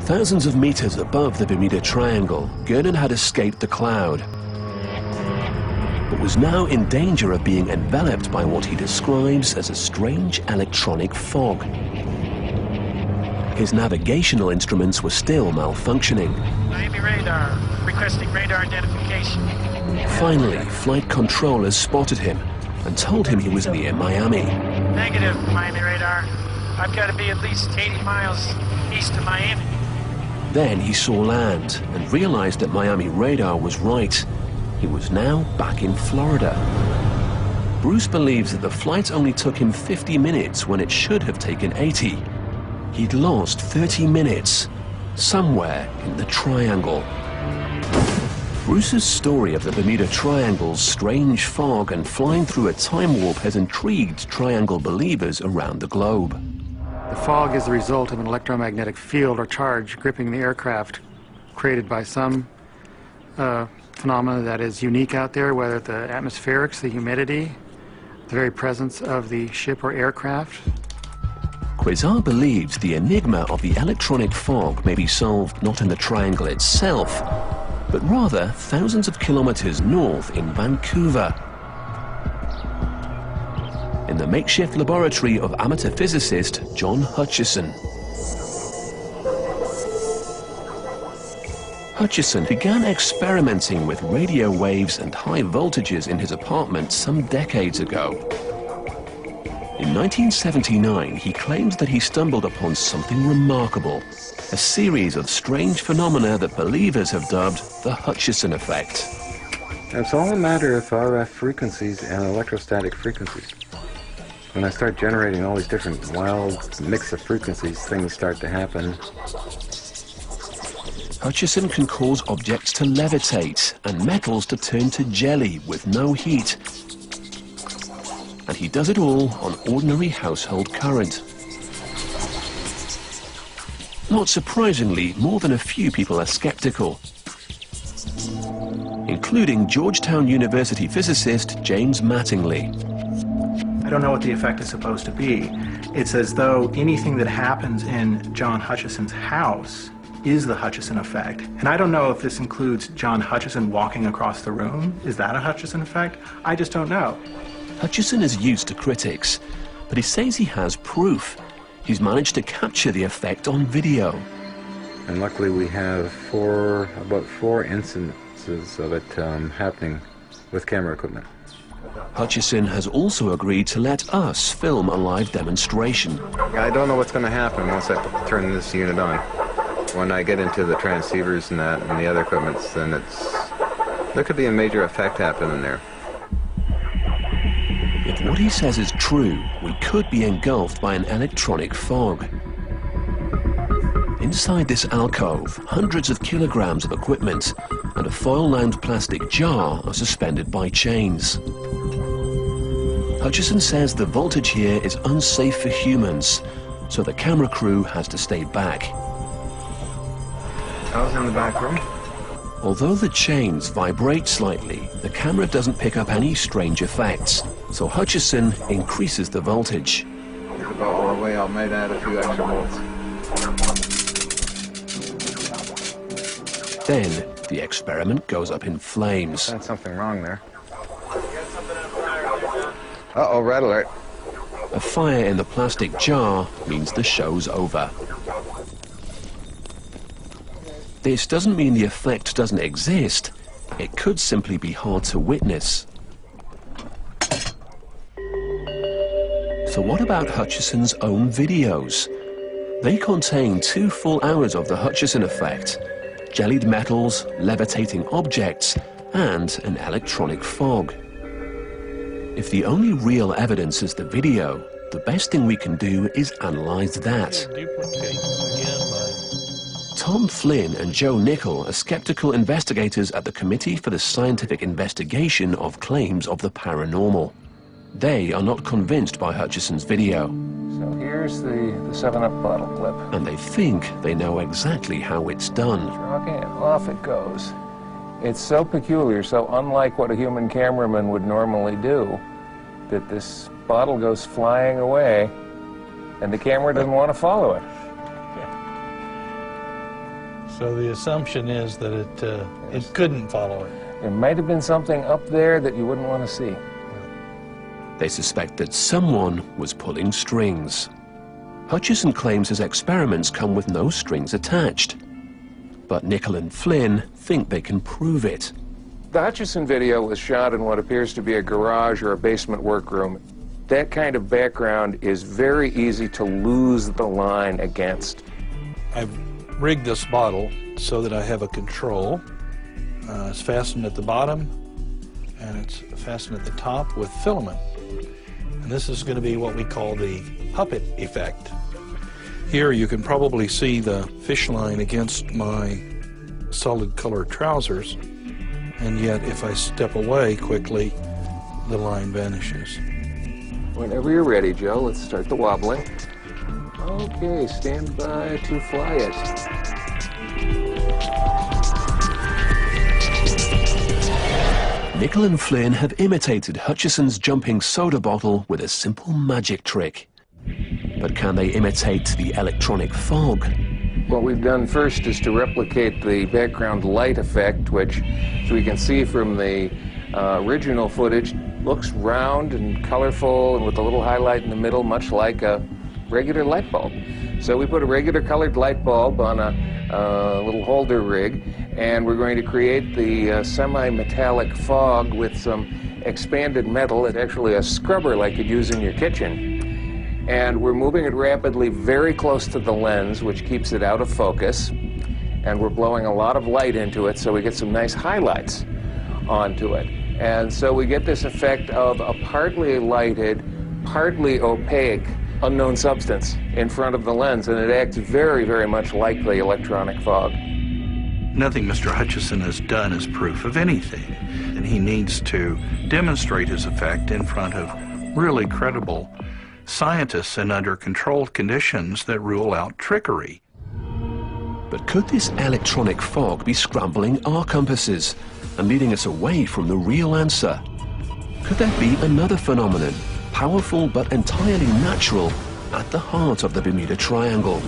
Thousands of meters above the Bermuda Triangle, Gernon had escaped the cloud, but was now in danger of being enveloped by what he describes as a strange electronic fog. His navigational instruments were still malfunctioning. Miami radar, requesting radar identification. Finally, flight controllers spotted him and told him he was near Miami. Negative, Miami radar. I've got to be at least 80 miles east of Miami. Then he saw land and realized that Miami radar was right. He was now back in Florida. Bruce believes that the flight only took him 50 minutes when it should have taken 80. He'd lost 30 minutes somewhere in the Triangle. Bruce's story of the Bermuda Triangle's strange fog and flying through a time warp has intrigued Triangle believers around the globe. The fog is the result of an electromagnetic field or charge gripping the aircraft, created by some phenomena that is unique out there, whether the atmospherics, the humidity, the very presence of the ship or aircraft. Quasar believes the enigma of the electronic fog may be solved not in the Triangle itself, but rather thousands of kilometers north in Vancouver. In the makeshift laboratory of amateur physicist John Hutchison. Hutchison began experimenting with radio waves and high voltages in his apartment some decades ago. In 1979, he claims that he stumbled upon something remarkable, a series of strange phenomena that believers have dubbed the Hutchison effect. It's all a matter of RF frequencies and electrostatic frequencies. When I start generating all these different wild mix of frequencies, things start to happen. Hutchison can cause objects to levitate and metals to turn to jelly with no heat. And he does it all on ordinary household current. Not surprisingly, more than a few people are skeptical, including Georgetown University physicist James Mattingly. I don't know what the effect is supposed to be. It's as though anything that happens in John Hutchison's house is the Hutchison effect. And I don't know if this includes John Hutchison walking across the room. Is that a Hutchison effect? I just don't know. Hutchison is used to critics, but he says he has proof. He's managed to capture the effect on video. And luckily we have about four instances of it happening with camera equipment. Hutchison has also agreed to let us film a live demonstration. I don't know what's going to happen once I turn this unit on. When I get into the transceivers and that and the other equipments, then there could be a major effect happening there. If what he says is true, we could be engulfed by an electronic fog. Inside this alcove, hundreds of kilograms of equipment and a foil-lined plastic jar are suspended by chains. Hutchison says the voltage here is unsafe for humans, so the camera crew has to stay back. I was in the back room. Although the chains vibrate slightly, the camera doesn't pick up any strange effects, so Hutchison increases the voltage. It's about all the way. I might add a few extra volts. Then the experiment goes up in flames. There's something wrong there. Uh-oh, red alert. A fire in the plastic jar means the show's over. This doesn't mean the effect doesn't exist. It could simply be hard to witness. So what about Hutchison's own videos? They contain 2 full hours of the Hutchison effect, jellied metals, levitating objects, and an electronic fog. If the only real evidence is the video, the best thing we can do is analyze that. Tom Flynn and Joe Nickel are skeptical investigators at the Committee for the Scientific Investigation of Claims of the Paranormal. They are not convinced by Hutchison's video. So here's the 7-Up bottle clip. And they think they know exactly how it's done. Okay, off it goes. It's so peculiar, so unlike what a human cameraman would normally do, that this bottle goes flying away, and the camera doesn't want to follow it. So the assumption is that it couldn't follow it. There might have been something up there that you wouldn't want to see. They suspect that someone was pulling strings. Hutchison claims his experiments come with no strings attached. But Nickel and Flynn think they can prove it. The Hutchison video was shot in what appears to be a garage or a basement workroom. That kind of background is very easy to lose the line against. I've rigged this bottle so that I have a control. It's fastened at the bottom and it's fastened at the top with filament. And this is going to be what we call the puppet effect. Here you can probably see the fish line against my solid colored trousers, and yet if I step away quickly, the line vanishes. Whenever you're ready, Joe, let's start the wobbling. Okay, stand by to fly it. Nickel and Flynn have imitated Hutchison's jumping soda bottle with a simple magic trick. But can they imitate the electronic fog? What we've done first is to replicate the background light effect, which, as we can see from the original footage, looks round and colorful and with a little highlight in the middle, much like a regular light bulb. So we put a regular colored light bulb on a little holder rig, and we're going to create the semi-metallic fog with some expanded metal. It's actually a scrubber like you'd use in your kitchen. And we're moving it rapidly very close to the lens, which keeps it out of focus. And we're blowing a lot of light into it, so we get some nice highlights onto it. And so we get this effect of a partly lighted, partly opaque, unknown substance in front of the lens, and it acts very, very much like the electronic fog. Nothing Mr. Hutchison has done is proof of anything, and he needs to demonstrate his effect in front of really credible scientists and under controlled conditions that rule out trickery. But could this electronic fog be scrambling our compasses and leading us away from the real answer? Could there be another phenomenon, powerful but entirely natural, at the heart of the Bermuda Triangle?